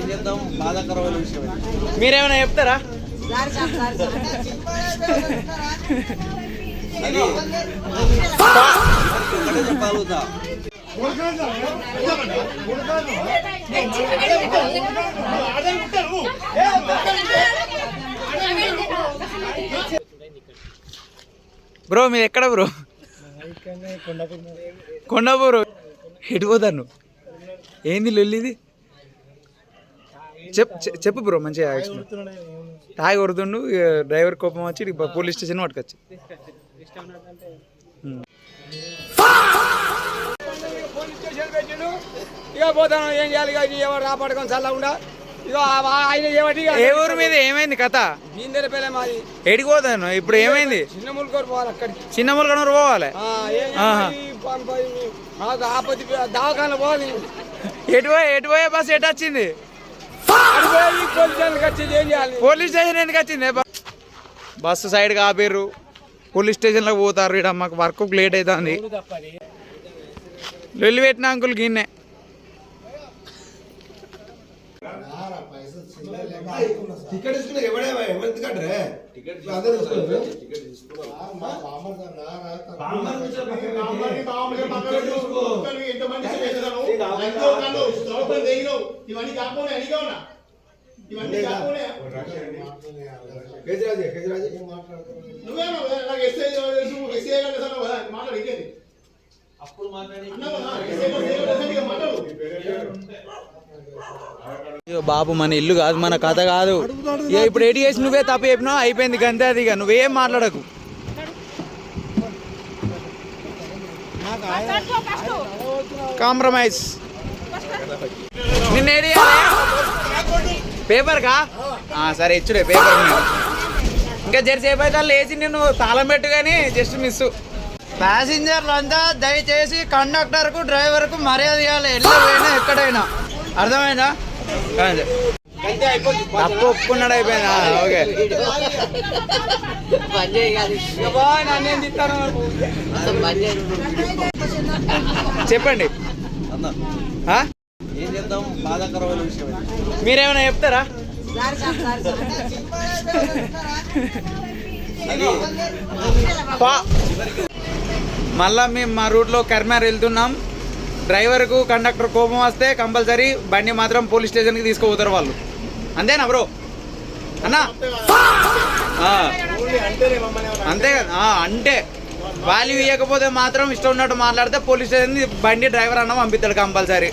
ఏం చేద్దాం, బాధాకరమైన విషయం. మీరేమైనా చెప్తారా? చెప్పగలుగుతా. బ్రో మీరు ఎక్కడ బ్రో? కొండాపూర్. ఎటు పోతాను? ఏంది లొల్లిది? చెప్పు బ్రో, మంచిగా తాగి కొడుతుండు. డ్రైవర్ కోపం వచ్చి పోలీస్ స్టేషన్ పట్టుకొచ్చి ఇక పోతాను. ఏం చేయాలి? ఇక ఎవరు రాపడుకొని చల్లకుండా ఇక ఆయన ఏమిటి? ఏ ఊరు మీద ఏమైంది కథ? బీందెల పేలే మాది. ఎడికి పోతాను ఇప్పుడు? ఏమైంది? చిన్న ములుకోరు పోవాలి. అక్కడికి చిన్న ములకనూరు పోవాలి. మాకు ఆపత్తి దవాఖాన పోవాలి. ఎటు పోయే బస్ ఎటు వచ్చింది? పోలీస్ స్టేషన్కి వచ్చింది. ఏం చేయాలి? పోలీస్ స్టేషన్ ఎందుకు వచ్చింది? బస్సు సైడ్కి ఆపేరు, పోలీస్ స్టేషన్లోకి పోతారు. ఇక్కడ మాకు వర్క్ లేట్ అవుతుంది. లొల్లి పెట్టిన అంకుల్ గిన్నె. టికెట్ తీసుకున్నా ఎవరెందుకంటే టికెట్ అప్పుడు మాట్లాడి బాబు మన ఇల్లు కాదు, మన కథ కాదు. ఇప్పుడు ఎడి చేసి నువ్వే తప్పు చెప్పినావు, అయిపోయింది గంతే. అది ఇక నువ్వేం మాట్లాడకు. కాంప్రమైజ్. నిన్న ఏడి పేపర్ కా? సరే ఇచ్చుడే పేపర్. ఇంకా జరసేపు అయితే లేచి నేను తాళం పెట్టు కానీ జస్ట్ మిస్. ప్యాసింజర్లు అంతా దయచేసి కండక్టర్కు డ్రైవర్కు మర్యాద ఇవ్వాలి, వెళ్ళిపోయినా ఎక్కడైనా. అర్థమైందా? తప్పు ఒప్పుకున్నాడు, అయిపోయిందా? ఓకే. చెప్పండి. ఏం చేద్దాం, బాధాకరమైన విషయం. మీరేమైనా చెప్తారా? మళ్ళా మేము మా రూట్లో కర్మార్ వెళ్తున్నాం. డ్రైవర్కు కండక్టర్ కోపం వస్తే కంపల్సరీ బండి మాత్రం పోలీస్ స్టేషన్కి తీసుకుపోతారు వాళ్ళు. అంతేనా బ్రో? అన్నా అంతే కదా. అంటే వాల్యూ ఇవ్వకపోతే మాత్రం ఇష్టం ఉన్నట్టు మాట్లాడితే పోలీస్ స్టేషన్ బండి డ్రైవర్ అన్న పంపిస్తాడు కంపల్సరీ.